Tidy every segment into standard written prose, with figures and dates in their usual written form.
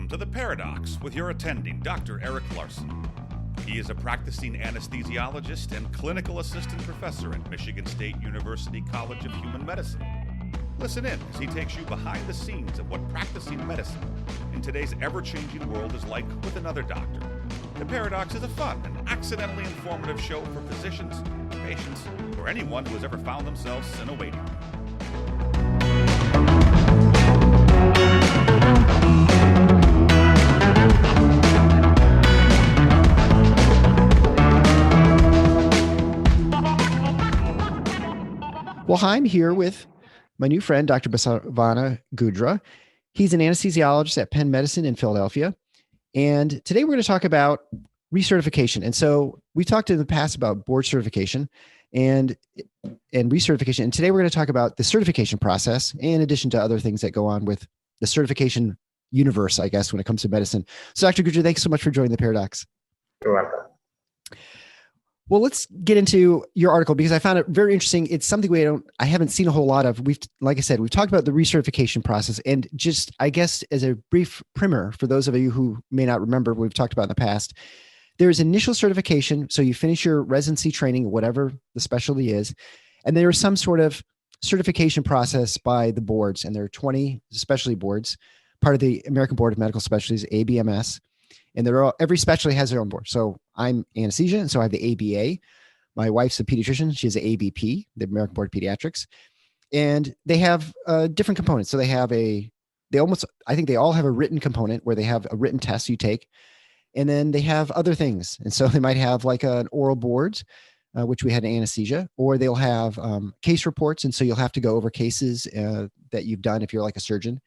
Welcome to The Paradox with your attending, Dr. Eric Larson. He is a practicing anesthesiologist and clinical assistant professor at Michigan State University College of Human Medicine. Listen in as he takes you behind the scenes of what practicing medicine in today's ever-changing world is like with another doctor. The Paradox is a fun and accidentally informative show for physicians, patients, or anyone who has ever found themselves in a waiting room. Well, hi, I'm here with my new friend, Dr. Basavana Goudra. He's an anesthesiologist at Penn Medicine in Philadelphia. And today we're going to talk about recertification. And so we talked in the past about board certification and recertification. And today we're going to talk about the certification process, in addition to other things that go on with the certification universe, I guess, when it comes to medicine. So Dr. Goudra, thanks so much for joining the Paradox. You're welcome. Well, let's get into your article because I found it very interesting. It's something I haven't seen a whole lot of. Like I said, we've talked about the recertification process, and just, I guess, as a brief primer for those of you who may not remember what we've talked about in the past, there's initial certification. So you finish your residency training, whatever the specialty is, and there is some sort of certification process by the boards, and there are 20 specialty boards, part of the American Board of Medical Specialties, ABMS. And every specialty has their own board. So I'm anesthesia, and so I have the ABA. My wife's a pediatrician. She has the ABP, the American Board of Pediatrics. And they have different components. So I think they all have a written component where they have a written test you take. And then they have other things. And so they might have like an oral board, which we had in anesthesia, or they'll have case reports. And so you'll have to go over cases that you've done if you're like a surgeon.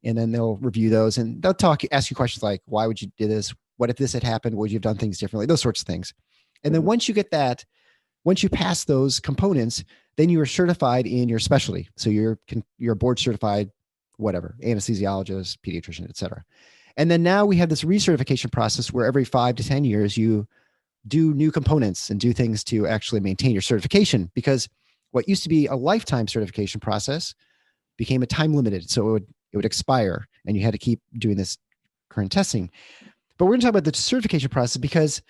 And then they'll review those and they'll ask you questions like, why would you do this? What if this had happened? Would you have done things differently? Those sorts of things. And then once you pass those components, then you are certified in your specialty. So you're board certified, whatever, anesthesiologist, pediatrician, et cetera. And then now we have this recertification process where every 5 to 10 years, you do new components and do things to actually maintain your certification, because what used to be a lifetime certification process became a time limited. So it would expire and you had to keep doing this current testing. But we're going to talk about the certification process because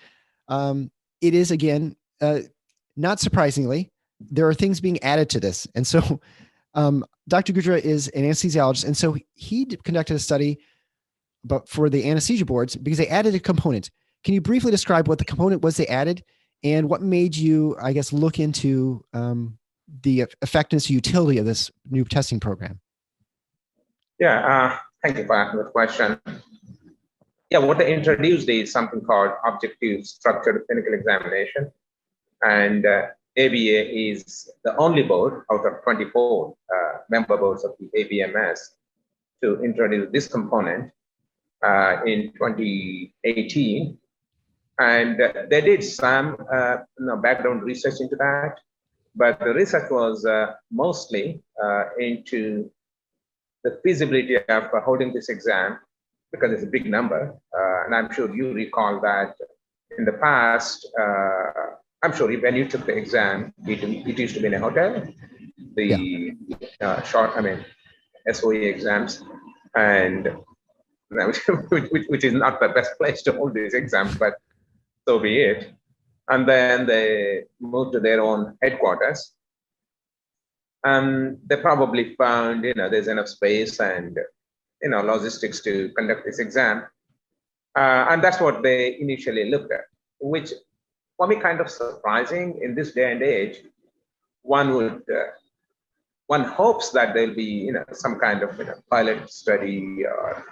it is, again, not surprisingly, there are things being added to this. And so Dr. Goudra is an anesthesiologist. And so he conducted a study for the anesthesia boards because they added a component. Can you briefly describe what the component was they added and what made you, I guess, look into the effectiveness and utility of this new testing program? Yeah, thank you for asking the question. Yeah, what they introduced is something called objective structured clinical examination. And ABA is the only board out of 24 member boards of the ABMS to introduce this component in 2018. And they did some background research into that, but the research was mostly into the feasibility of holding this exam, because it's a big number. And I'm sure you recall that in the past, I'm sure when you took the exam, it used to be in a hotel, SOE exams, and which is not the best place to hold these exams, but so be it. And then they moved to their own headquarters. They probably found, there's enough space and, logistics to conduct this exam. And that's what they initially looked at, which for me kind of surprising in this day and age. One hopes that there'll be, some kind of pilot study or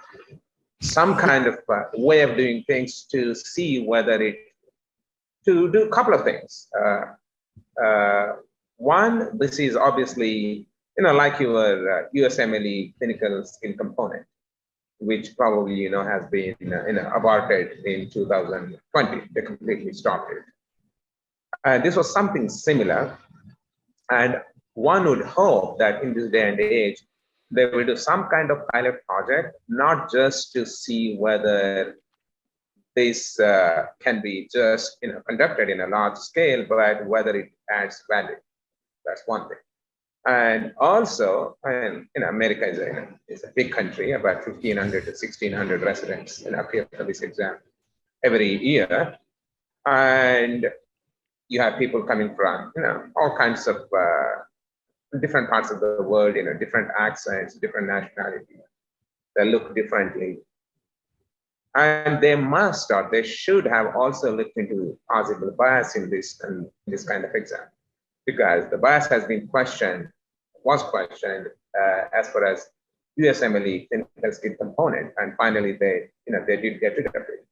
some kind of way of doing things to see whether to do a couple of things. One, this is obviously, like your USMLE clinical skill component, which probably, has been, aborted in 2020. They completely stopped it. This was something similar. And one would hope that in this day and age, they will do some kind of pilot project, not just to see whether this can be just, conducted in a large scale, but whether it adds value. That's one thing. And also, America is a big country, about 1,500 to 1,600 residents appear for this exam every year. And you have people coming from, all kinds of different parts of the world, different accents, different nationalities. They look differently. And they must, or they should have also looked into possible bias in this kind of exam, because the bias has been was questioned as far as USMLE clinical skill component, and finally they did get rid of it,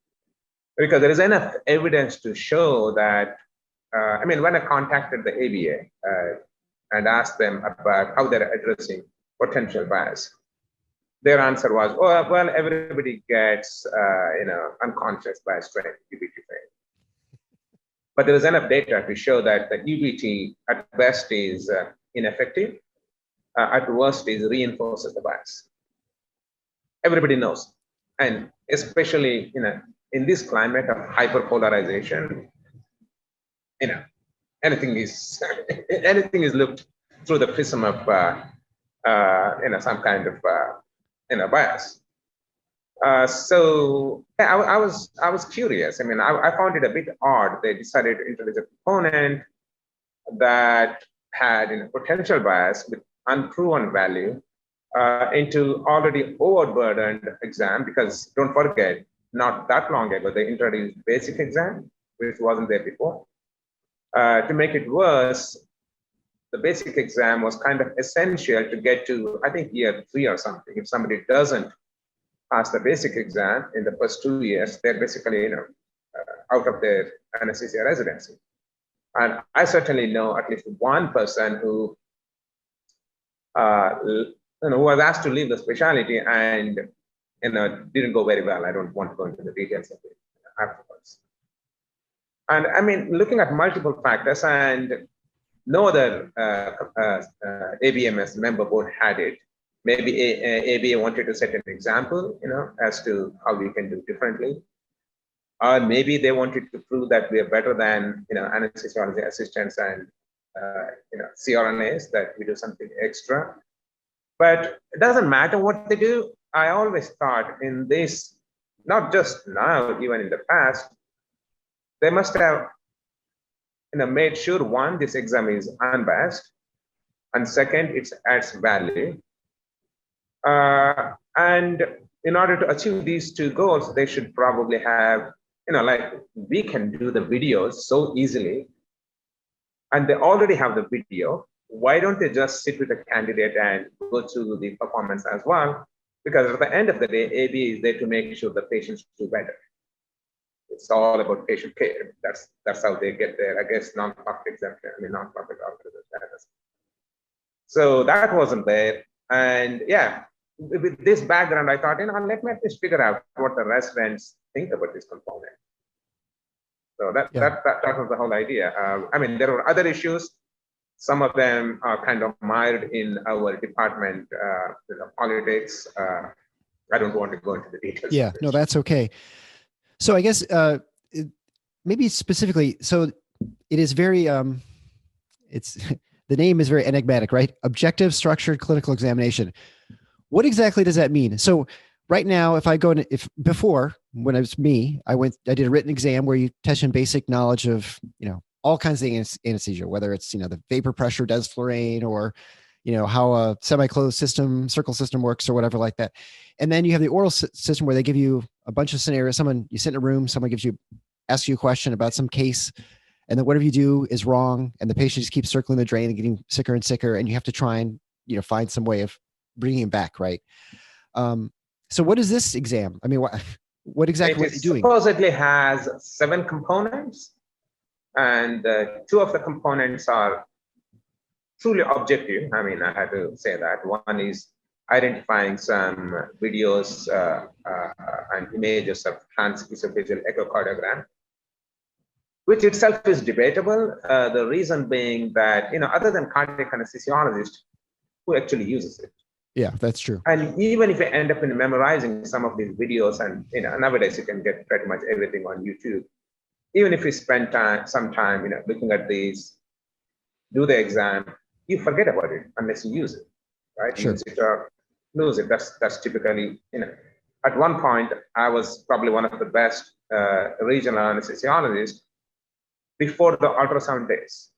because there is enough evidence to show that. When I contacted the ABA and asked them about how they're addressing potential bias, their answer was, "Oh, well, everybody gets unconscious bias training, UBT training." But there is enough data to show that the UBT at best is ineffective, at worst is reinforces the bias. Everybody knows, and especially in this climate of hyperpolarization, anything is looked through the prism of some kind of bias. So yeah, I was curious. I found it a bit odd. They decided to introduce a component that had potential bias with unproven value into already overburdened exam, because don't forget, not that long ago they introduced basic exam, which wasn't there before. To make it worse, the basic exam was kind of essential to get to, I think, year 3 or something. If somebody doesn't pass the basic exam in the first 2 years, they're basically out of their anesthesia residency. And I certainly know at least one person who was asked to leave the specialty and didn't go very well. I don't want to go into the details of it afterwards. And looking at multiple factors, and no other ABMS member board had it. Maybe ABA wanted to set an example, as to how we can do differently. Or maybe they wanted to prove that we are better than, anesthesiology assistants and, CRNAs, that we do something extra. But it doesn't matter what they do. I always thought in this, not just now, even in the past, they must have made sure, one, this exam is unbiased, and second, it adds value. And in order to achieve these two goals, they should probably have, like we can do the videos so easily, and they already have the video. Why don't they just sit with the candidate and go through the performance as well? Because at the end of the day, AB is there to make sure the patients do better. It's all about patient care. That's how they get there. I guess non-profit exemption, non-profit authorization status. So that wasn't there. And yeah, with this background, I thought, let me at least figure out what the residents think about this component. So that was the whole idea. There were other issues. Some of them are kind of mired in our department, politics. I don't want to go into the details. Yeah, no, that's okay. So I guess maybe specifically, so it is very, it's the name is very enigmatic, right? Objective structured clinical examination. What exactly does that mean? So right now, if I go in, before, when it was me, I did a written exam where you test in basic knowledge of, all kinds of anesthesia, whether it's, the vapor pressure desflurane or, how a semi-closed system, circle system works or whatever like that. And then you have the oral system where they give you a bunch of scenarios. You sit in a room, someone asks you a question about some case, and then whatever you do is wrong. And the patient just keeps circling the drain and getting sicker and sicker. And you have to try and, find some way of bringing him back. Right. So what is this exam? What exactly are you doing? It supposedly has 7 components, and 2 of the components are truly objective. I had to say that. One is identifying some videos and images of transesophageal echocardiogram, which itself is debatable. The reason being that, other than cardiac anesthesiologists, who actually uses it? Yeah, that's true. And even if you end up in memorizing some of these videos, and nowadays you can get pretty much everything on YouTube. Even if you spend some time, looking at these, do the exam, you forget about it unless you use it, right? Sure. Use it or lose it. That's typically, at one point, I was probably one of the best regional anesthesiologists before the ultrasound days.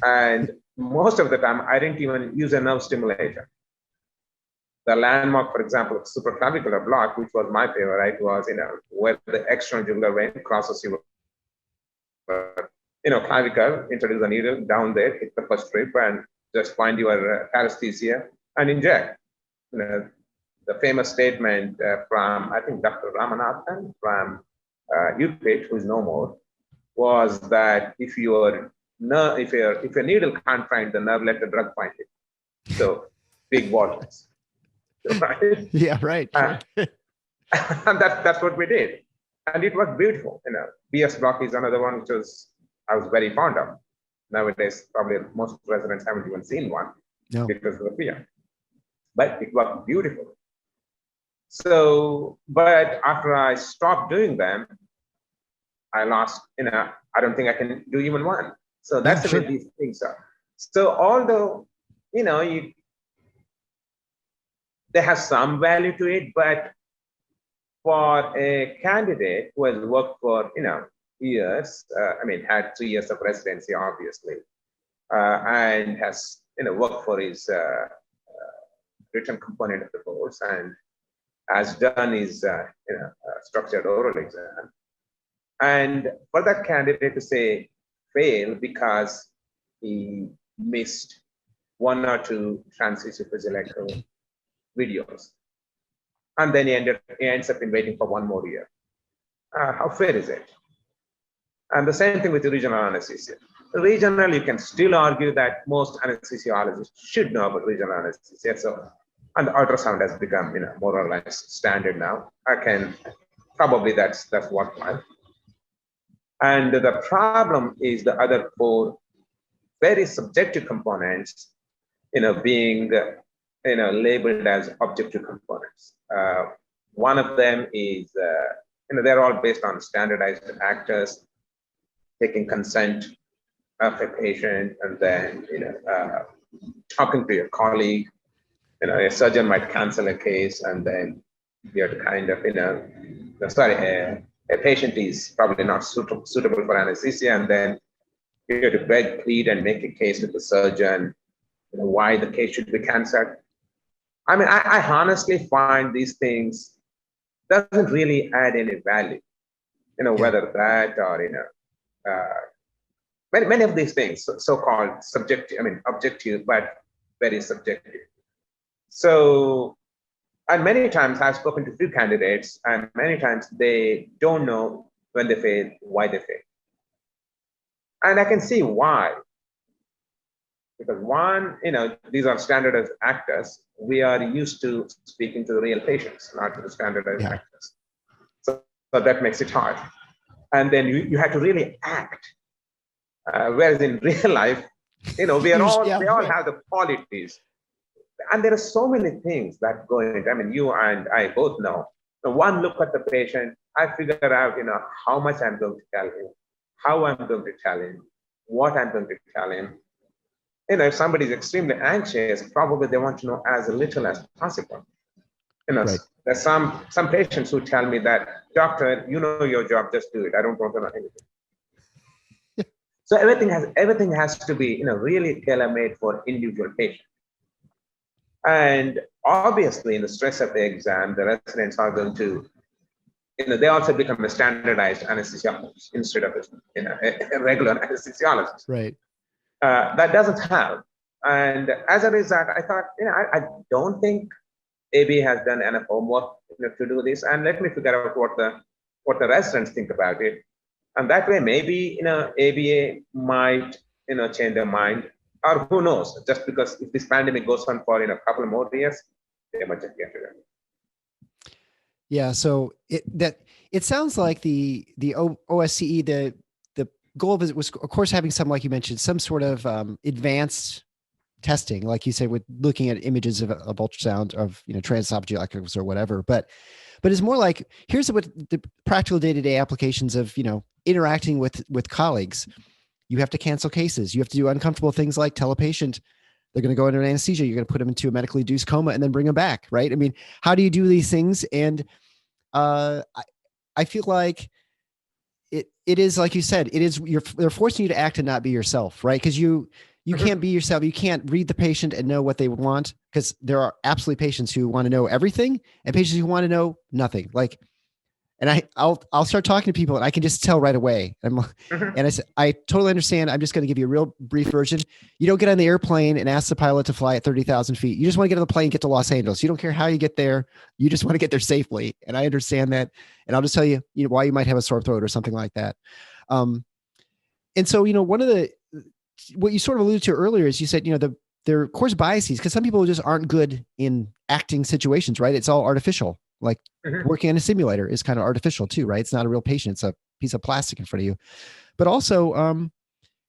And most of the time, I didn't even use a nerve stimulator. The landmark, for example, of supraclavicular block, which was my favorite, was, where the external jugular vein crosses your, clavicle, introduce a needle down there, hit the first rib, and just find your paresthesia and inject. The famous statement from, I think, Dr. Ramanathan from UPIT, who is no more, was that if your needle can't find the nerve, let the drug find it. So big volumes. Right? Yeah, right. And that's what we did. And it was beautiful. BS block is another one which I was very fond of. Nowadays, probably most residents haven't even seen one because of the fear. But it was beautiful. So, but after I stopped doing them, I lost, I don't think I can do even one. So that's the way these things are. So although, they have some value to it, but for a candidate who has worked for, years, had 3 years of residency, obviously, and has, worked for his written component of the course and has done his, structured oral exam. And for that candidate to say fail because he missed 1 or 2 transfusion physiological videos, and then he ends up in waiting for 1 more year. How fair is it? And the same thing with the regional anesthesia. Regional, you can still argue that most anesthesiologists should know about regional anesthesia. So, and the ultrasound has become, more or less standard now. Probably that's worthwhile. And the problem is the other 4 very subjective components, being, labeled as objective components. One of them is, they're all based on standardized actors, taking consent of a patient, and then, talking to your colleague. A surgeon might cancel a case, and then you have to kind of, a patient is probably not suitable for anesthesia, and then you have to beg, plead, and make a case with the surgeon, why the case should be canceled. I honestly find these things doesn't really add any value, whether that or, many of these things, so-called subjective, objective, but very subjective. So, and many times I've spoken to few candidates, and many times they don't know when they fail, why they fail. And I can see why. Because one, these are standardized actors. We are used to speaking to the real patients, not to the standardized actors. So that makes it hard. And then you have to really act. Whereas in real life, we all have the qualities. And there are so many things that go into it. You and I both know. So one look at the patient, I figure out, how much I'm going to tell him, how I'm going to tell him, what I'm going to tell him. If somebody is extremely anxious, probably they want to know as little as possible. Right. There's some patients who tell me that, doctor, you know your job, just do it. I don't want to know anything. So everything has to be, really tailor-made for individual patient. And obviously, in the stress of the exam, the residents are going to, they also become a standardized anesthesiologist instead of a regular anesthesiologist. Right. That doesn't help. And as a result, I thought, I don't think ABA has done enough homework to do this. And let me figure out what the residents think about it. And that way, maybe, ABA might, change their mind. Or who knows, just because if this pandemic goes on for a couple more years, they might just get rid of it. Yeah. So it sounds like the OSCE, the goal of it was, of course, having some, like you mentioned, some sort of advanced testing, like you said, with looking at images of ultrasound of transesophageal echoes or whatever. But it's more like, here's what the practical day-to-day applications of interacting with colleagues. You have to cancel cases. You have to do uncomfortable things like tell a patient, They're going to go under anesthesia. You're going to put them into a medically induced coma and then bring them back, right? I mean, how do you do these things? And I feel like it is, like you said, they're forcing you to act and not be yourself, right? Because you can't be yourself. You can't read the patient and know what they want, because there are absolutely patients who want to know everything and patients who want to know nothing. Like, and I'll start talking to people and I can just tell right away. And I said, I totally understand. I'm just going to give you a real brief version. You don't get on the airplane and ask the pilot to fly at 30,000 feet. You just want to get on the plane, get to Los Angeles. You don't care how you get there. You just want to get there safely. And I understand that. And I'll just tell you, why you might have a sore throat or something like that. And so, one of what you sort of alluded to earlier is you said, there are, of course, biases, because some people just aren't good in acting situations, right? It's all artificial. Like working in a simulator is kind of artificial too, right? It's not a real patient. It's a piece of plastic in front of you. But also,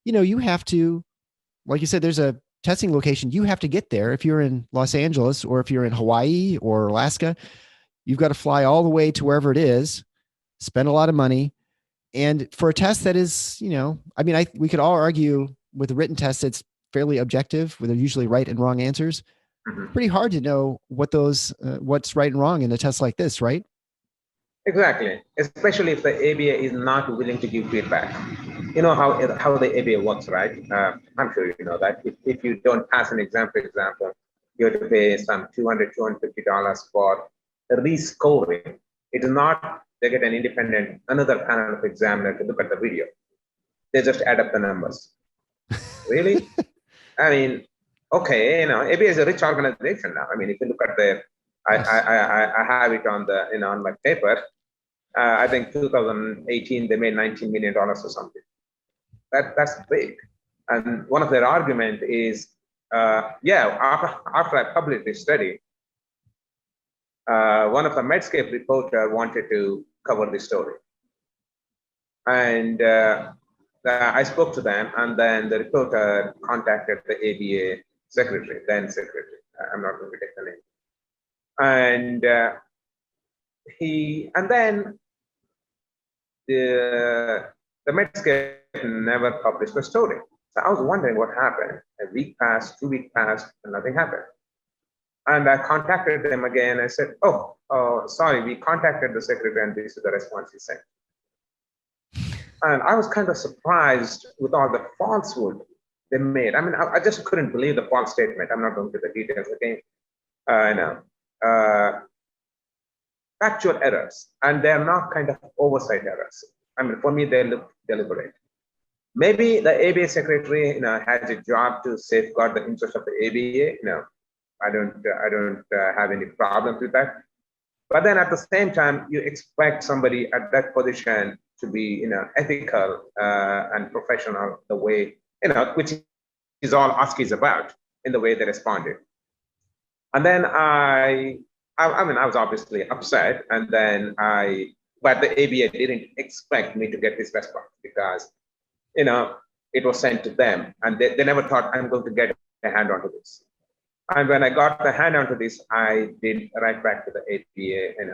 you have to, like you said, there's a testing location. You have to get there. If you're in Los Angeles or if you're in Hawaii or Alaska, you've got to fly all the way to wherever it is, spend a lot of money. And for a test that is, we could all argue with a written test, it's fairly objective, where they're usually right and wrong answers. Pretty hard to know what's right and wrong in a test like this, right? Exactly, especially if the ABA is not willing to give feedback. You know how the ABA works, right? I'm sure you know that. If you don't pass an exam, for example, you have to pay some $250 for rescoring. It is not, they get an independent, another panel of examiner to look at the video. They just add up the numbers. Really? I mean, okay, ABA is a rich organization now. I mean, if you look at I have it on on my paper. I think 2018 they made $19 million or something. That's big. And one of their argument is, after I published this study, one of the Medscape reporter wanted to cover this story, and I spoke to them, and then the reporter contacted the ABA secretary, then secretary. I'm not going to take the name. And then the Medscape never published the story. So I was wondering what happened. A week passed, 2 weeks passed, and nothing happened. And I contacted them again. I said, sorry, we contacted the secretary and this is the response he sent. And I was kind of surprised with all the falsehood they made. I mean, I just couldn't believe the false statement. I'm not going to the details again. Factual errors, and they're not kind of oversight errors. I mean, for me, they look deliberate. Maybe the ABA secretary, has a job to safeguard the interest of the ABA. I don't have any problems with that. But then at the same time, you expect somebody at that position to be, ethical and professional, the way, which is all OSCE is about, in the way they responded. And then I was obviously upset, and then but the ABA didn't expect me to get this response because, it was sent to them, and they never thought I'm going to get a hand onto this. And when I got the hand onto this, I did write back to the ABA,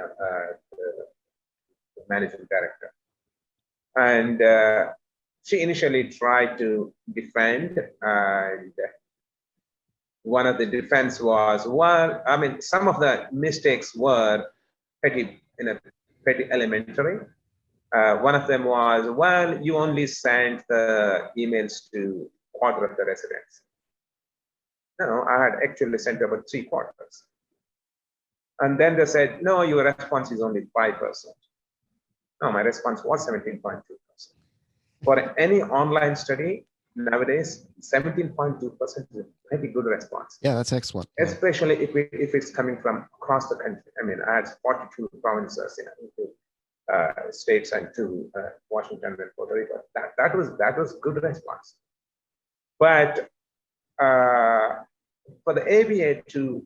the managing director. And she initially tried to defend, and one of the defense was, some of the mistakes were pretty elementary. One of them was, you only sent the emails to a quarter of the residents. No, I had actually sent about 3/4. And then they said, no, your response is only 5%. No, my response was 17.2%. For any online study nowadays, 17.2% is a pretty good response. Yeah, that's excellent. Especially if it's coming from across the country. I mean, I had 42 provinces, states and 2, Washington and Puerto Rico. That was good response. But for the ABA to,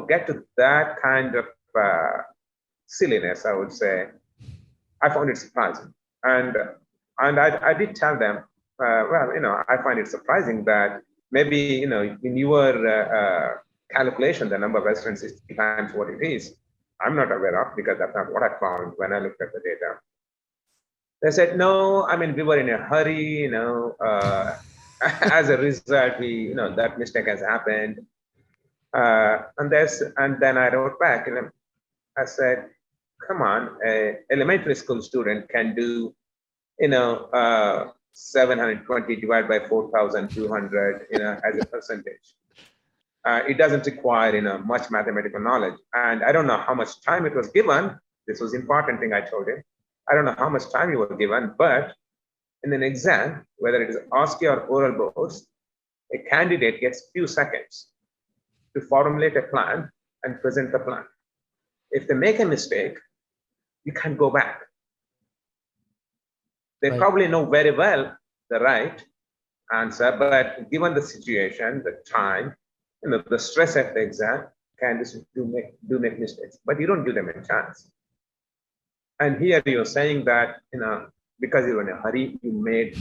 get to that kind of silliness, I would say, I found it surprising. And I did tell them, I find it surprising that maybe, in your calculation, the number of residents is 3 times what it is. I'm not aware of, because that's not what I found when I looked at the data. They said, no, I mean, we were in a hurry, as a result, that mistake has happened. And then I wrote back and I said, come on, a elementary school student can do, 720 divided by 4,200, as a percentage. It doesn't require, much mathematical knowledge. And I don't know how much time it was given. This was important thing I told him. I don't know how much time you were given, but in an exam, whether it is OSCE or oral boards, a candidate gets few seconds to formulate a plan and present the plan. If they make a mistake, you can't go back. They probably know very well the right answer, but given the situation, the time, the stress at the exam, candidates do make mistakes, but you don't give them a chance. And here you're saying that, because you're in a hurry, you made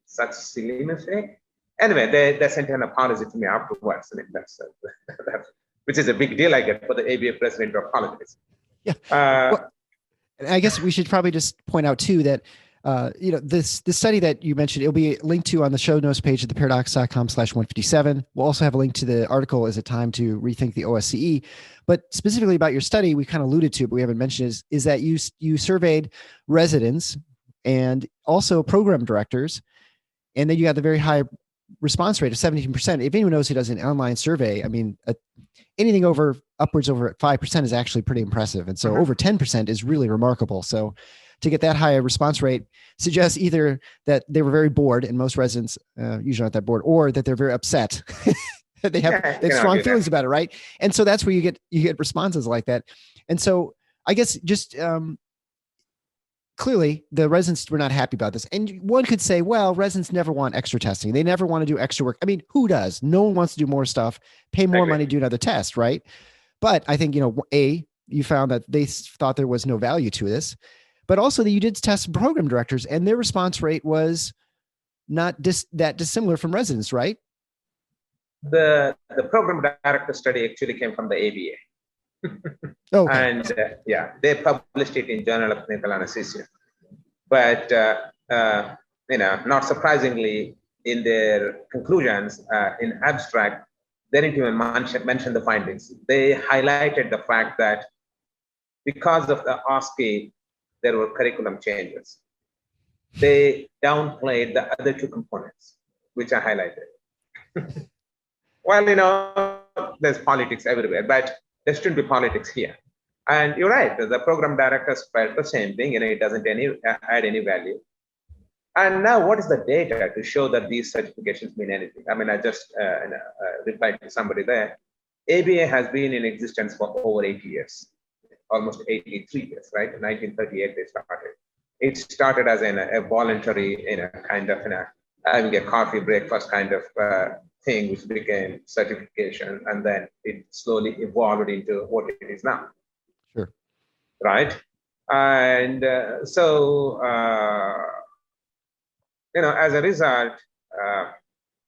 such silly mistake. Anyway, they sent an apology to me afterwards. I mean, that's which is a big deal, I guess, for the ABA president to apologize. Yeah. Well, I guess we should probably just point out too that, this study that you mentioned, it'll be linked to on the show notes page at theparadox.com/157. We'll also have a link to the article, Is It Time to Rethink the OSCE? But specifically about your study, we kind of alluded to, but we haven't mentioned is that you surveyed residents and also program directors, and then you had the very high response rate of 17%. If anyone knows who does an online survey, I mean, anything upwards over 5% is actually pretty impressive. And so over 10% is really remarkable. So to get that high a response rate suggests either that they were very bored, and most residents usually aren't that bored, or that they're very upset. they have strong feelings about it, right? And so that's where you get responses like that. And so I guess just clearly the residents were not happy about this. And one could say, well, residents never want extra testing. They never want to do extra work. I mean, who does? No one wants to do more stuff, pay more money, do another test, right? But I think, you found that they thought there was no value to this, but also that you did test program directors and their response rate was not that dissimilar from residents, right? The program director study actually came from the ABA. Okay. And they published it in Journal of Clinical Anesthesia. But, not surprisingly, in their conclusions, in abstract, they didn't even mention the findings. They highlighted the fact that because of the OSCE, there were curriculum changes. They downplayed the other two components, which I highlighted. Well, there's politics everywhere, but there shouldn't be politics here. And you're right, the program directors felt the same thing, it doesn't add any value. And now what is the data to show that these certifications mean anything? I mean, I just replied to somebody there. ABA has been in existence for over 80 years, almost 83 years, right? In 1938, they started. It started as a voluntary, kind of, having a coffee breakfast kind of thing, which became certification. And then it slowly evolved into what it is now. Sure. Right. And so, as a result,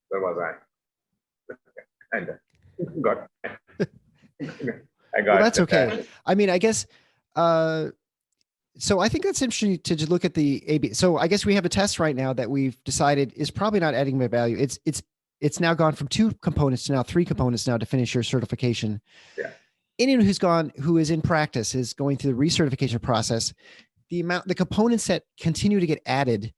where was I? And got I got. Well, that's okay. I mean, I guess. So I think that's interesting to just look at the AB. So I guess we have a test right now that we've decided is probably not adding value. It's now gone from 2 components to now 3 components now to finish your certification. Yeah. Anyone who is in practice is going through the recertification process. The components that continue to get added,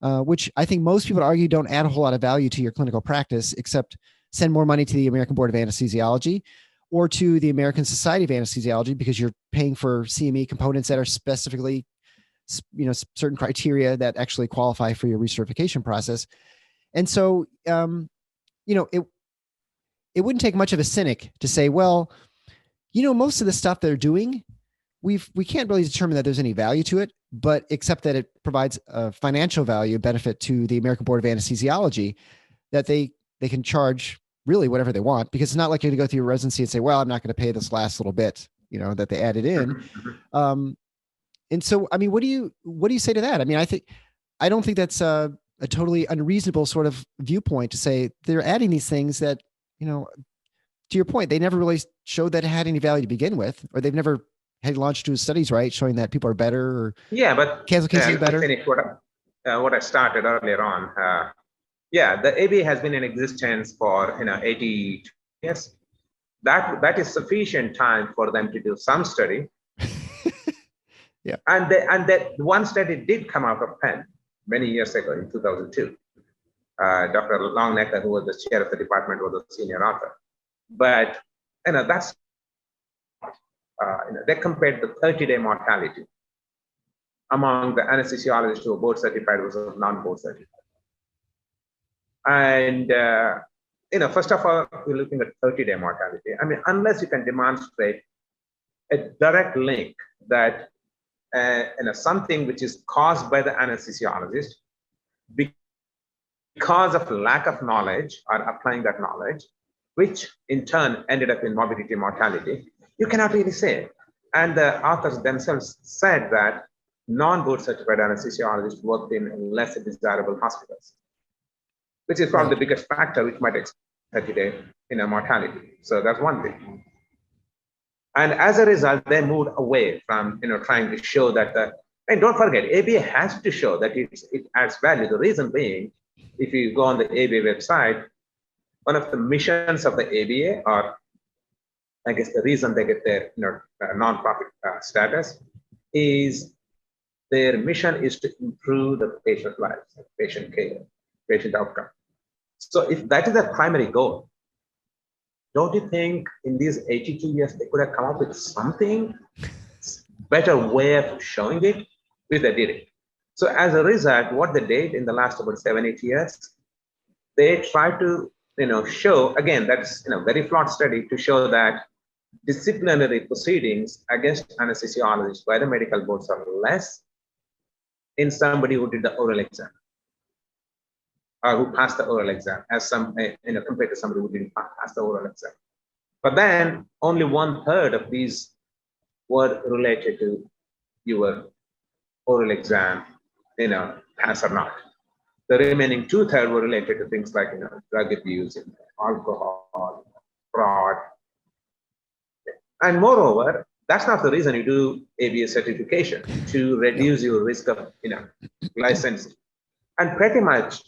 which I think most people argue don't add a whole lot of value to your clinical practice, except send more money to the American Board of Anesthesiology or to the American Society of Anesthesiology, because you're paying for CME components that are specifically, certain criteria that actually qualify for your recertification process. And so, it wouldn't take much of a cynic to say, well, most of the stuff they're doing, we can't really determine that there's any value to it, but except that it provides a financial value benefit to the American Board of Anesthesiology, that they can charge really whatever they want, because it's not like you're going to go through your residency and say, well, I'm not going to pay this last little bit, that they added in. And so, I mean, what do you say to that? I mean, I don't think that's a totally unreasonable sort of viewpoint to say they're adding these things that, to your point, they never really showed that it had any value to begin with, or they've never had longitudinal studies, right, showing that people are better or but cancel cases are better. Finish what I started earlier on. Yeah, the ABA has been in existence for 80 years. That is sufficient time for them to do some study. Yeah. And that one study did come out of Penn many years ago in 2002. Dr. Longnecker, who was the chair of the department, was a senior author. But that's they compared the 30-day mortality among the anesthesiologists who were board certified versus non-board certified. And first of all, we're looking at 30-day mortality. I mean, unless you can demonstrate a direct link that something which is caused by the anesthesiologist because of lack of knowledge or applying that knowledge, which in turn ended up in morbidity mortality, you cannot really say. And the authors themselves said that non-board certified anesthesiologists worked in less desirable hospitals, which is probably the biggest factor which might explain 30-day mortality. So that's one thing. And as a result, they moved away from trying to show that and don't forget, ABA has to show that it adds value. The reason being, if you go on the ABA website, one of the missions of the ABA, or I guess the reason they get their nonprofit status, is their mission is to improve the patient lives, patient care, patient outcome. So if that is the primary goal, don't you think in these 82 years they could have come up with something better way of showing it? Which they did it. So as a result, what they did in the last about 7-8 years, they tried to show, again, that's very flawed study, to show that disciplinary proceedings against anesthesiologists by the medical boards are less in somebody who did the oral exam or who passed the oral exam as compared to somebody who didn't pass the oral exam. But then only 1/3 of these were related to your oral exam, pass or not. The remaining 2/3 were related to things like drug abuse, alcohol, fraud. And moreover, that's not the reason you do ABA certification, to reduce your risk of licensing. And pretty much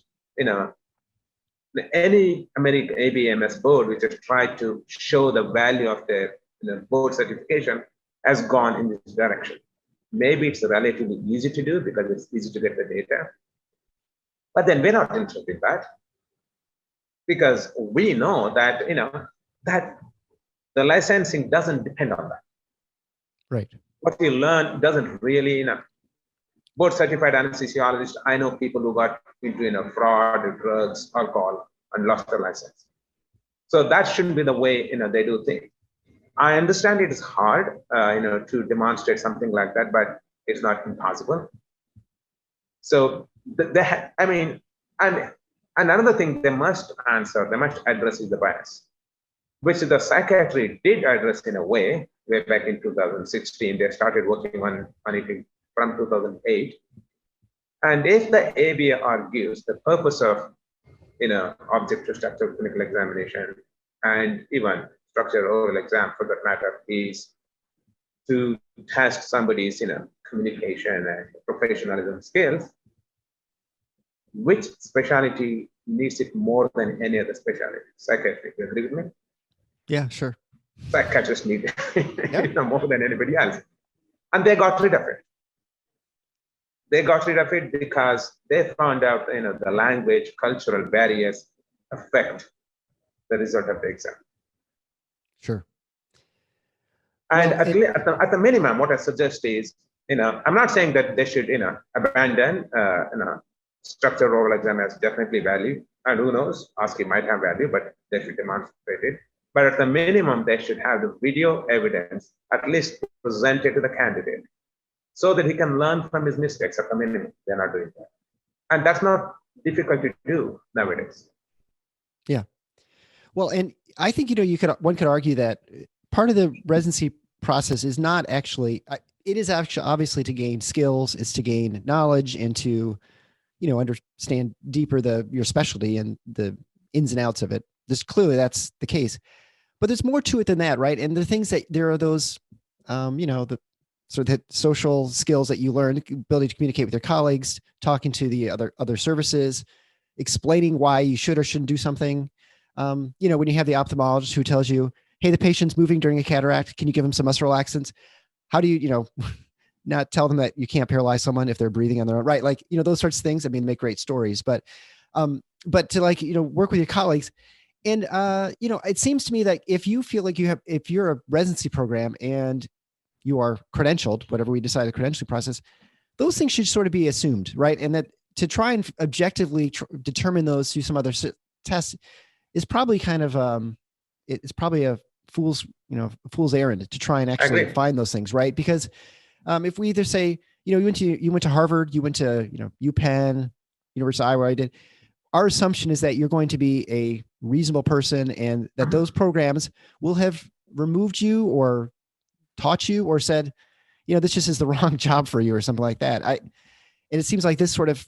any American ABMS board which has tried to show the value of their board certification has gone in this direction. Maybe it's relatively easy to do because it's easy to get the data. But then we're not interested in that, because we know that that the licensing doesn't depend on that. Right. What you learn doesn't really, board certified anesthesiologist, I know people who got into fraud, drugs, alcohol, and lost their license. So that shouldn't be the way they do things. I understand it is hard, to demonstrate something like that, but it's not impossible. So and another thing they must address is the bias, which the psychiatry did address in a way way back in 2016. They started working on it from 2008. And if the ABA argues the purpose of objective structured clinical examination and even structured oral exam for that matter is to test somebody's communication and professionalism skills, which specialty needs it more than any other specialty? Psychiatry. You agree with me? Yeah, sure. Psychiatrists need it more than anybody else. And they got rid of it. They got rid of it because they found out the language, cultural barriers affect the result of the exam. Sure. And at the minimum, what I suggest is, I'm not saying that they should, abandon, structured oral exam has definitely value. And who knows, OSCE might have value, but they should demonstrate it. But at the minimum, they should have the video evidence at least presented to the candidate so that he can learn from his mistakes. At the minimum, they're not doing that. And that's not difficult to do nowadays. Yeah. Well, and I think, one could argue that part of the residency process is not actually, it is actually obviously to gain skills, it's to gain knowledge and to, understand deeper your specialty and the ins and outs of it. Just clearly that's the case, but there's more to it than that, right? And the things that there are those, the sort of social skills that you learn, ability to communicate with your colleagues, talking to the other services, explaining why you should or shouldn't do something. When you have the ophthalmologist who tells you, hey, the patient's moving during a cataract, can you give him some muscle relaxants? How do you, not tell them that you can't paralyze someone if they're breathing on their own, right? Like, those sorts of things, make great stories, but to work with your colleagues. And, it seems to me that if you feel like if you're a residency program and you are credentialed, whatever we decide the credentialing process, those things should sort of be assumed, right? And that to try and objectively determine those through some other tests is probably kind of, it's probably a fool's errand to try and actually find those things, right? Because if we either say, you went to Harvard, you went to, UPenn, University of Iowa, I did, our assumption is that you're going to be a reasonable person and that those programs will have removed you or taught you or said, this just is the wrong job for you or something like that. And it seems like this sort of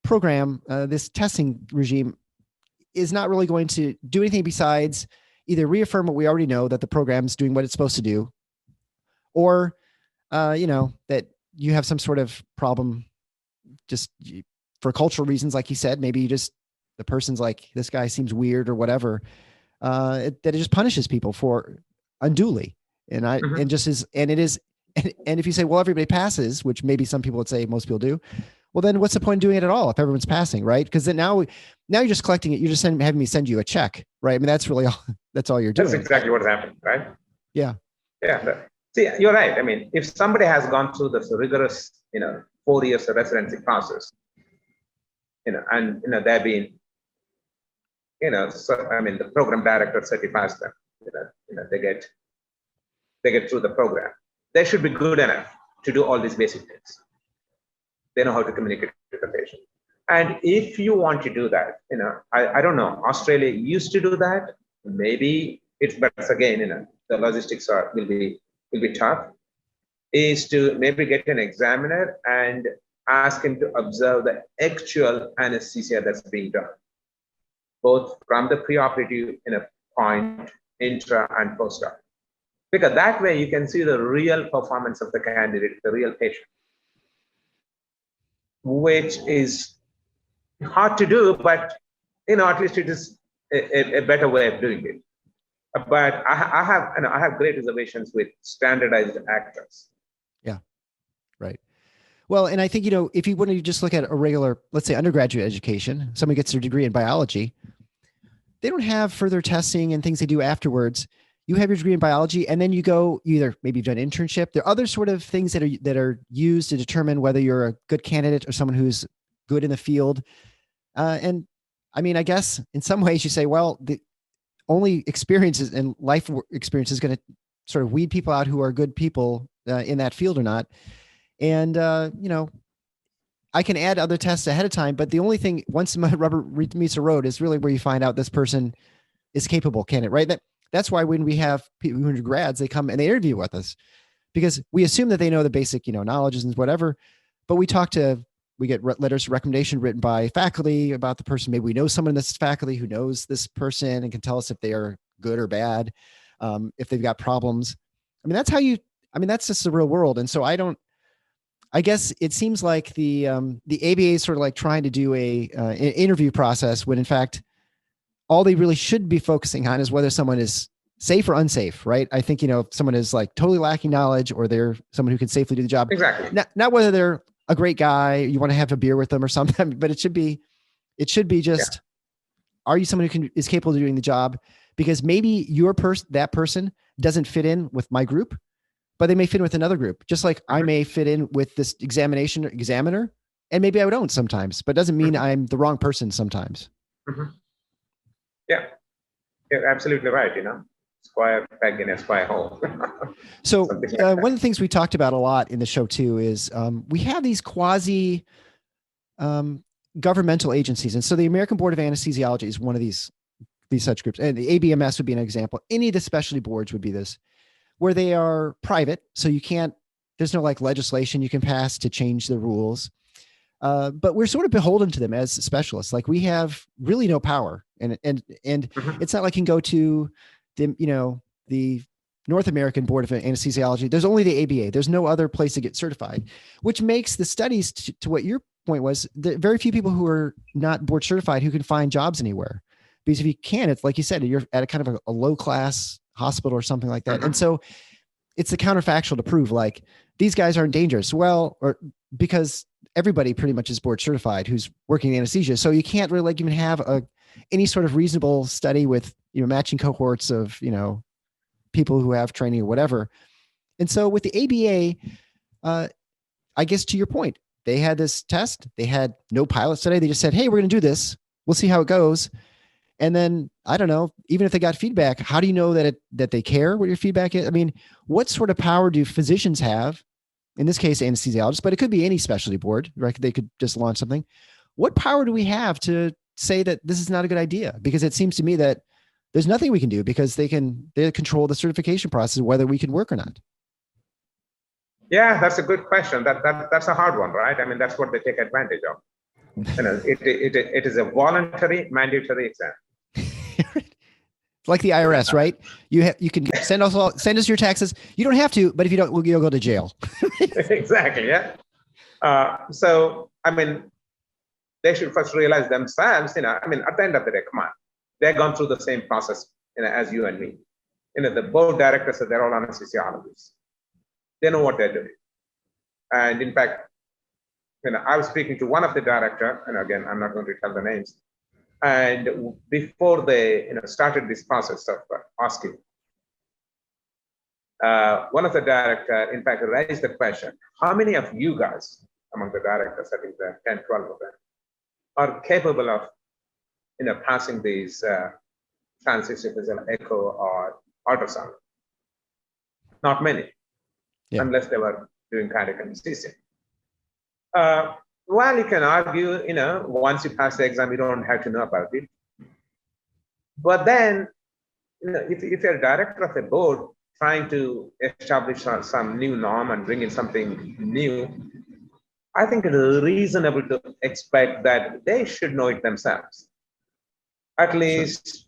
program, this testing regime is not really going to do anything besides either reaffirm what we already know, that the program's doing what it's supposed to do, or, that you have some sort of problem just for cultural reasons. Like you said, maybe the person's like, this guy seems weird or whatever, that it just punishes people for unduly. And if you say, well, everybody passes, which maybe some people would say most people do, well, then what's the point of doing it at all if everyone's passing, right? Because then now you're just collecting it. You're just having me send you a check, right? That's really all you're doing. That's exactly what happened, right? Yeah. Yeah. See, you're right. If somebody has gone through this rigorous, 4 years of residency process, and they've been, the program director certifies them, they get through the program. They should be good enough to do all these basic things. They know how to communicate with the patient. And if you want to do that, I don't know, Australia used to do that. Maybe but again, the logistics will be tough, is to maybe get an examiner and ask him to observe the actual anesthesia that's being done, both from the preoperative point, intra and post-op. Because that way you can see the real performance of the candidate, the real patient, which is hard to do, but at least it is a better way of doing it. But I have great reservations with standardized actors. Yeah, right. Well, and I think, if you want to just look at a regular, let's say undergraduate education, somebody gets their degree in biology, they don't have further testing and things they do afterwards. You have your degree in biology, and then you either maybe you've done an internship. There are other sort of things that are used to determine whether you're a good candidate or someone who's good in the field. And I guess in some ways you say, well, the only experiences and life experience is going to sort of weed people out who are good people in that field or not. And, I can add other tests ahead of time, but the only thing, once the rubber meets the road, is really where you find out this person is capable candidate, right? That's why when we have people who are grads, they come and they interview with us because we assume that they know the basic, knowledges and whatever, but we get letters of recommendation written by faculty about the person. Maybe we know someone in this faculty who knows this person and can tell us if they are good or bad, if they've got problems. That's just the real world. And so I guess it seems like the ABA is sort of like trying to do an interview process when in fact, all they really should be focusing on is whether someone is safe or unsafe, right? I think, if someone is like totally lacking knowledge or they're someone who can safely do the job. Exactly. Not whether they're a great guy, you want to have a beer with them or something, but it should be just, are you someone who is capable of doing the job? Because maybe that person doesn't fit in with my group, but they may fit in with another group. Just like I may fit in with this examiner, and maybe I don't sometimes, but it doesn't mean I'm the wrong person sometimes. Mm-hmm. Yeah, you're absolutely right. Square peg in a square hole. So one of the things we talked about a lot in the show too is we have these quasi governmental agencies. And so the American Board of Anesthesiology is one of these such groups. And the ABMS would be an example. Any of the specialty boards would be this, where they are private. So there's no like legislation you can pass to change the rules. But we're sort of beholden to them as specialists. Like we have really no power, and it's not like you can go to the North American Board of Anesthesiology. There's only the ABA. There's no other place to get certified, which makes the studies to what you're point was that very few people who are not board certified who can find jobs anywhere. Because if you can, it's like you said, you're at a kind of a low class hospital or something like that. And so it's the counterfactual to prove like these guys aren't dangerous. Well, or because everybody pretty much is board certified who's working in anesthesia. So you can't really like even have any sort of reasonable study with, matching cohorts of, people who have training or whatever. And so with the ABA, I guess to your point, they had this test, they had no pilot study. They just said, hey, we're going to do this. We'll see how it goes. And then I don't know, even if they got feedback, how do you know that they care what your feedback is? I mean, what sort of power do physicians have? In this case, anesthesiologists, but it could be any specialty board, right? They could just launch something. What power do we have to say that this is not a good idea? Because it seems to me that there's nothing we can do because they control the certification process, whether we can work or not. Yeah, that's a good question. That's a hard one, right? I mean, that's what they take advantage of. It is a voluntary, mandatory exam. Like the IRS, right? You can send us your taxes. You don't have to, but if you don't, you'll go to jail. Exactly. Yeah. So I mean, they should first realize themselves. I mean, at the end of the day, come on, they've gone through the same process, as you and me. The board directors, they're all anesthesiologists. They know what they're doing. And in fact, I was speaking to one of the director, and again, I'm not going to tell the names. And before they started this process of OSCE, one of the director, in fact, raised the question, how many of you guys, among the directors, I think there are 10, 12 of them, are capable of passing these transesophageal echo or ultrasound? Not many, unless they were doing cardiac anesthesia. Well, you can argue, once you pass the exam, you don't have to know about it. But then, if you're a director of a board trying to establish some new norm and bring in something new, I think it is reasonable to expect that they should know it themselves. At least,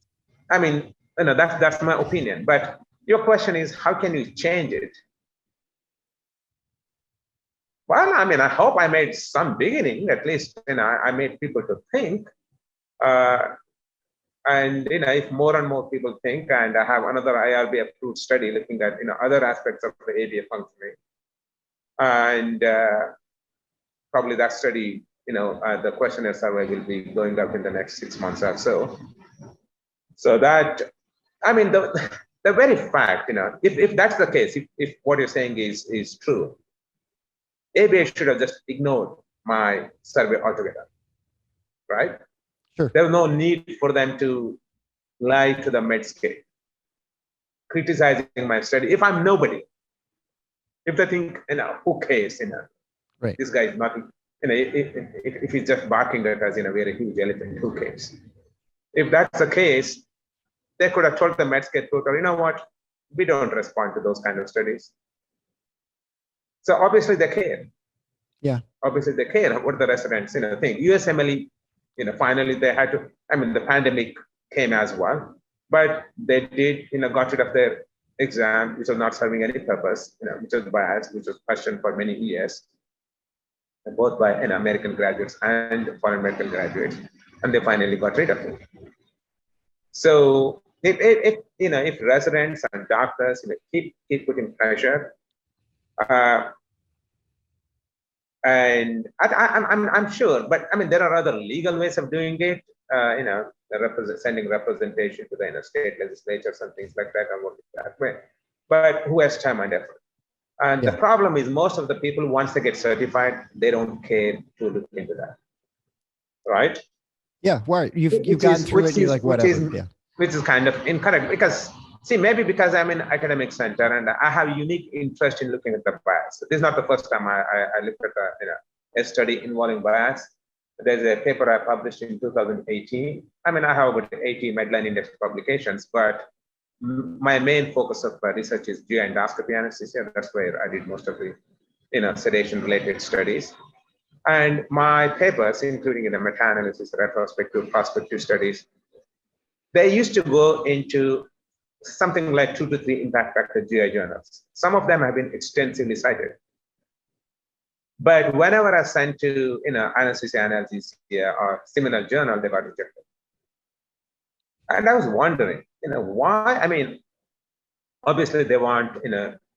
I mean, that's my opinion. But your question is, how can you change it? Well, I mean, I hope I made some beginning, at least, I made people to think. And, if more and more people think, and I have another IRB approved study looking at, other aspects of the ABA functioning. And probably that study, the questionnaire survey will be going up in the next 6 months or so. So that, I mean, the very fact, if that's the case, if what you're saying is true, ABA should have just ignored my survey altogether, right? Sure. There was no need for them to lie to the Medscape, criticizing my study. If I'm nobody, if they think, who cares, right. This guy is nothing, if he's just barking at us in a very huge elephant, who cares? If that's the case, they could have told the Medscape tutor, you know what, we don't respond to those kind of studies. So obviously they care. Yeah. Obviously they care what the residents, think. USMLE, finally they had to, I mean, the pandemic came as well, but they did, got rid of their exam, which was not serving any purpose, which was biased, which was questioned for many years, both by American graduates and foreign medical graduates, and they finally got rid of it. So if residents and doctors keep putting pressure, and I'm sure, but I mean, there are other legal ways of doing it. Sending representation to the state legislatures and things like that, and working that way. But who has time and effort? And the problem is, most of the people, once they get certified, they don't care to look into that, right? Yeah, right. You've gotten through it. You're like, whatever. Which is kind of incorrect, because maybe because I'm in academic center and I have a unique interest in looking at the bias. This is not the first time I looked at a study involving bias. There's a paper I published in 2018. I mean, I have about 80 Medline Index publications, but my main focus of research is GI endoscopy anesthesia. That's where I did most of the sedation-related studies. And my papers, including meta-analysis, retrospective, prospective studies, they used to go into something like 2 to 3 impact factor GI journals. Some of them have been extensively cited. But whenever I sent to, anesthesia, analgesia, or similar journal, they got rejected. And I was wondering, why? I mean, obviously they want,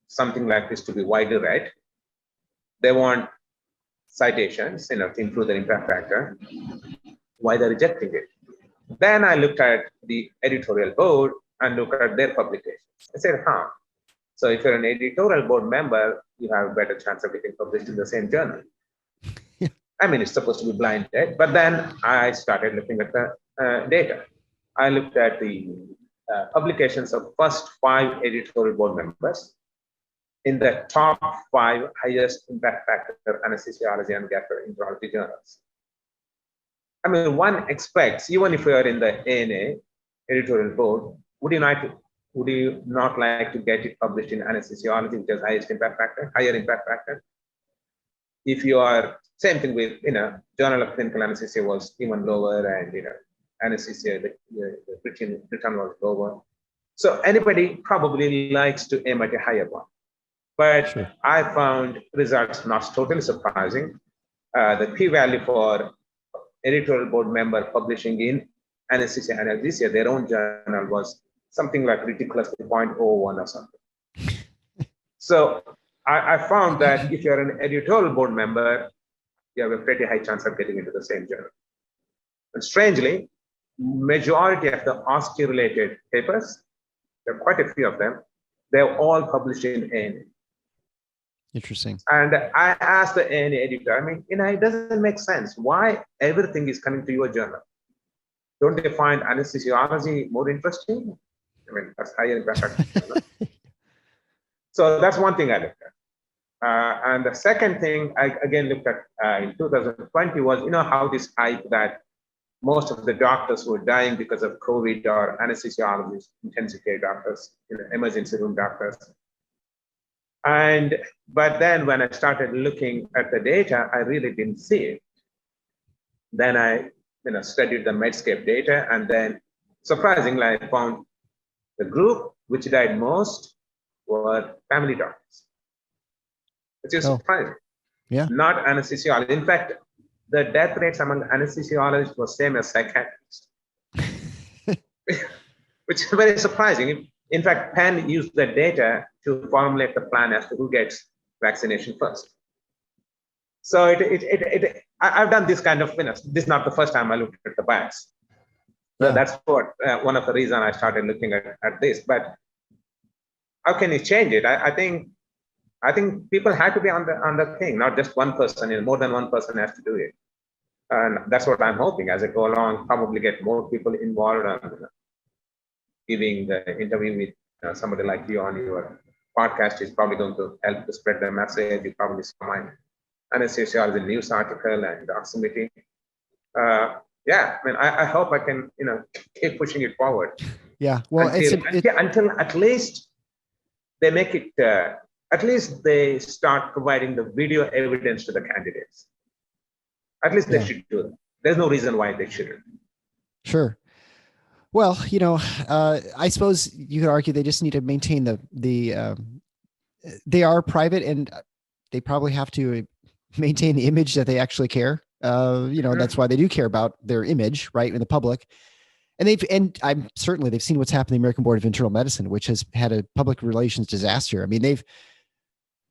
something like this to be widely read. They want citations, to improve the impact factor. Why they're rejecting it? Then I looked at the editorial board and looked at their publications. I said, so if you're an editorial board member, you have a better chance of getting published in the same journal. Yeah. I mean, it's supposed to be blinded, but then I started looking at the data. I looked at the publications of first 5 editorial board members in the top 5 highest impact factor anesthesiology and gastroenterology journals. I mean, one expects, even if you are in the ANA editorial board, would you not like to get it published in anesthesiology, which has highest impact factor, higher impact factor? If you are, same thing with, Journal of Clinical Anesthesia was even lower, and, anesthesia, the return was lower. So anybody probably likes to aim at a higher one. But sure. I found results not totally surprising. The p-value for editorial board member publishing in anesthesia analgesia, their own journal, was something like ridiculously 0.01 or something. So I found that if you're an editorial board member, you have a pretty high chance of getting into the same journal. And strangely, majority of the OSCE-related papers, there are quite a few of them, they're all published in ANA. Interesting. And I asked the ANA editor, I mean, it doesn't make sense. Why everything is coming to your journal? Don't they find anesthesiology more interesting? I mean, that's higher impact. So that's one thing I looked at. And the second thing I again looked at in 2020 was, how this hype that most of the doctors were dying because of COVID are anesthesiologists, intensive care doctors, emergency room doctors. But then when I started looking at the data, I really didn't see it. Then I studied the Medscape data, and then surprisingly, I found the group which died most were family doctors, which is surprising. Yeah. Not anesthesiologists. In fact, the death rates among anesthesiologists was same as psychiatrists, which is very surprising. In fact, Penn used the data to formulate the plan as to who gets vaccination first. So I've done this kind of, this is not the first time I looked at the bias. So yeah. That's what one of the reasons I started looking at this. But how can you change it? I think people have to be on the thing, not just one person. More than one person has to do it, and that's what I'm hoping as I go along. Probably get more people involved and giving the interview with somebody like you on your podcast is probably going to help to spread the message. You probably saw my anesthesiology news article and submitting. Yeah, I mean, I hope I can, keep pushing it forward. Yeah, well, until at least they make it. At least they start providing the video evidence to the candidates. At least they should do that. There's no reason why they shouldn't. Sure. Well, I suppose you could argue they just need to maintain they are private, and they probably have to maintain the image that they actually care. That's why they do care about their image, right, in the public. And I'm certainly they've seen what's happened in the American Board of Internal Medicine, which has had a public relations disaster. I mean,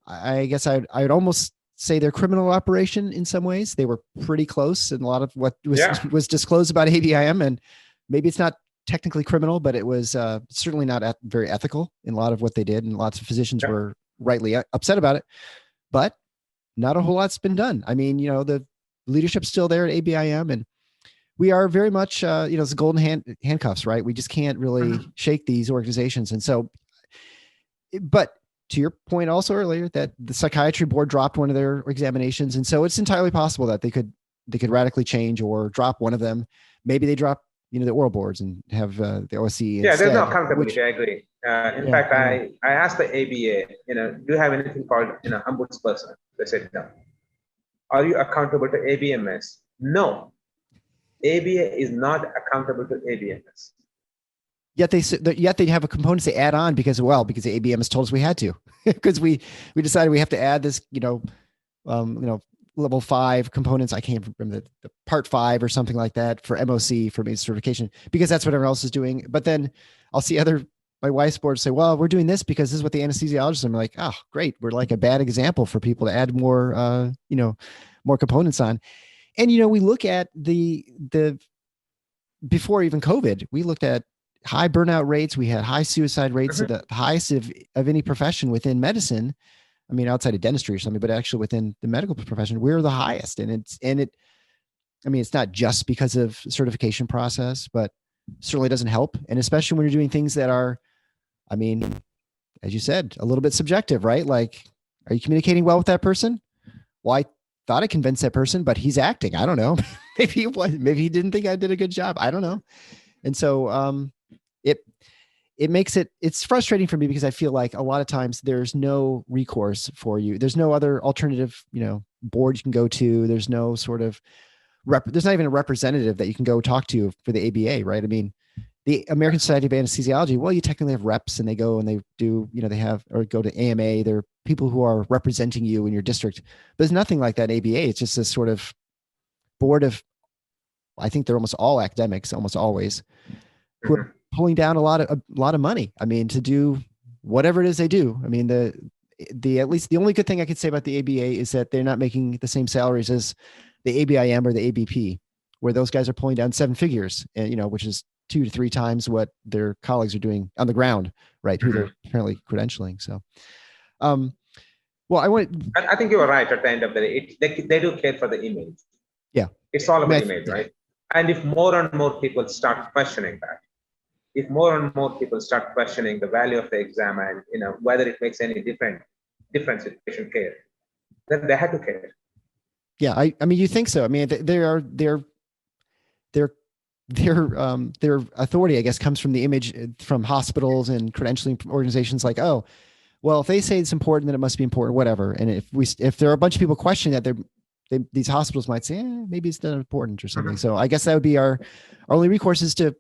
I guess I would almost say their criminal operation in some ways. They were pretty close in a lot of what was disclosed about ABIM, and maybe it's not technically criminal, but it was certainly not very ethical in a lot of what they did, and lots of physicians were rightly upset about it. But not a whole lot's been done. I mean, the leadership's still there at ABIM, and we are very much, it's golden handcuffs, right? We just can't really shake these organizations. And so, but to your point also earlier that the psychiatry board dropped one of their examinations. And so it's entirely possible that they could radically change or drop one of them. Maybe they drop, the oral boards and have the OSCE. Yeah, there's no accountability. I agree. In fact, I asked the ABA, do you have anything called, ombudsperson? They said no. Are you accountable to ABMS? No. ABA is not accountable to ABMS. Yet they have a component they add on because the ABM has told us we had to, because we decided we have to add this, level 5 components. I can't remember the part 5 or something like that for MOC for certification, because that's what everyone else is doing. But then I'll see my wife's board say, well, we're doing this because this is what the anesthesiologists. I'm like, oh, great. We're like a bad example for people to add more, more components on. And, we look at the before even COVID, we looked at high burnout rates. We had high suicide rates, the highest of any profession within medicine. I mean, outside of dentistry or something, but actually within the medical profession, we're the highest. And it's not just because of certification process, but certainly doesn't help. And especially when you're doing things that are, I mean, as you said, a little bit subjective, right? Like, are you communicating well with that person? Well, I thought I convinced that person, but he's acting. I don't know. Maybe he didn't think I did a good job. I don't know. And so, it makes it's frustrating for me because I feel like a lot of times there's no recourse for you. There's no other alternative, board you can go to. There's no sort of there's not even a representative that you can go talk to for the ABA, right? I mean, the American Society of Anesthesiology, well, you technically have reps and they go and they do, they have, or go to AMA. They're people who are representing you in your district, but there's nothing like that ABA. It's just this sort of board of, I think they're almost all academics, almost always, who are pulling down a lot of money. I mean, to do whatever it is they do. I mean, at least the only good thing I could say about the ABA is that they're not making the same salaries as the ABIM or the ABP, where those guys are pulling down 7 figures, and which is 2 to 3 times what their colleagues are doing on the ground, right? Who they're apparently credentialing. So, well, I think you were right at the end of the day. They do care for the image. Yeah. It's all about image, right? And if more and more people start questioning that, if more and more people start questioning the value of the exam and whether it makes any difference in patient care, then they have to care. Yeah, I mean, you think so? I mean, their authority, I guess, comes from the image from hospitals and credentialing organizations. Like, oh, well, if they say it's important, then it must be important, whatever. And if there are a bunch of people questioning that, these hospitals might say, maybe it's not important or something. So I guess that would be our only recourse is to,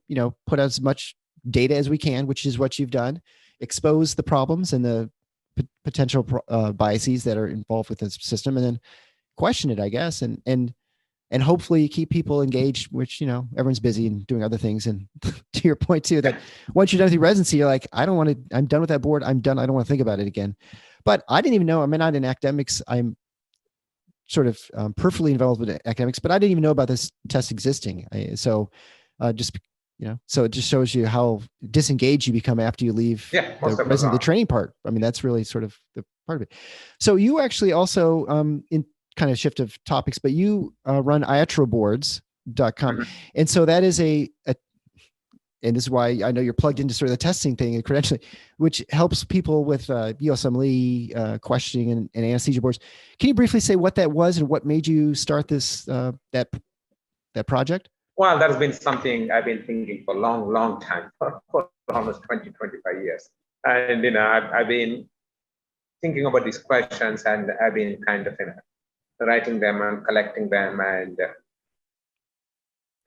put out as much data as we can, which is what you've done, expose the problems and the potential biases that are involved with this system, and then question it, I guess. And hopefully keep people engaged, which, everyone's busy and doing other things. And to your point too, that once you're done with your residency, you're like, I'm done with that board. I'm done. I don't want to think about it again. But I didn't even know, I'm not in academics. I'm sort of peripherally involved with academics, but I didn't even know about this test existing. So it just shows you how disengaged you become after you leave the training part. I mean, that's really sort of the part of it. So you actually also, in kind of shift of topics, but you run iatroboards.com. And so that is and this is why I know you're plugged into sort of the testing thing and credentialing, which helps people with USMLE questioning and anesthesia boards. Can you briefly say what that was and what made you start this that project? Well, that has been something I've been thinking for a long time, for almost 20, 25 years. And, I've been thinking about these questions, and I've been kind of, writing them and collecting them. And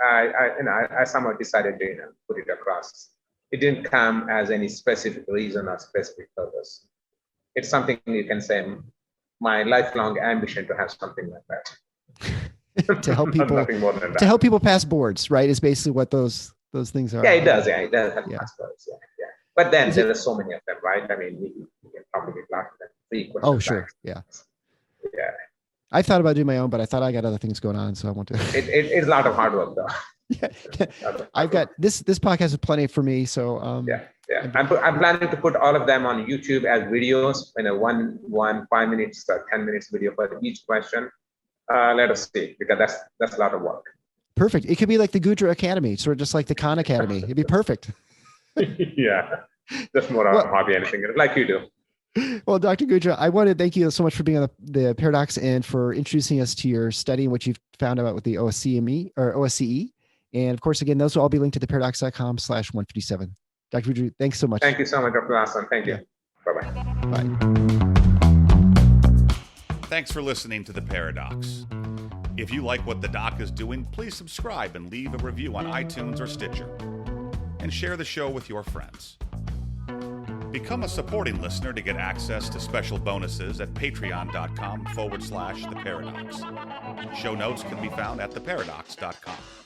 I somehow decided to put it across. It didn't come as any specific reason or specific purpose. It's something you can say, my lifelong ambition to have something like that. to help people, nothing more than that. To help people pass boards, right? Is basically what those things are. Yeah, it does. Yeah, it does have pass boards. Yeah. But then there are so many of them, right? I mean, you can probably class them 3 questions. Oh, sure. Yeah. Yeah. I thought about doing my own, but I thought I got other things going on, so I want to. It's a lot of hard work, though. I've got this podcast is plenty for me, so yeah. I'm planning to put all of them on YouTube as videos, one 5 minutes or 10 minutes video for each question. Let us see, because that's a lot of work. Perfect. It could be like the Goudra Academy, sort of just like the Khan Academy. It'd be perfect. Yeah, just more of a hobby, anything like you do. Well, Dr. Goudra, I want to thank you so much for being on the Paradox and for introducing us to your study and what you've found out with the OSCE or OSCE. And of course, again, those will all be linked to theparadox.com/157. Dr. Goudra, thanks so much. Thank you so much, Dr. Larson. Thank you. Bye-bye. Bye. Thanks for listening to The Paradox. If you like what the doc is doing, please subscribe and leave a review on iTunes or Stitcher. And share the show with your friends. Become a supporting listener to get access to special bonuses at patreon.com/theparadox. Show notes can be found at theparadox.com.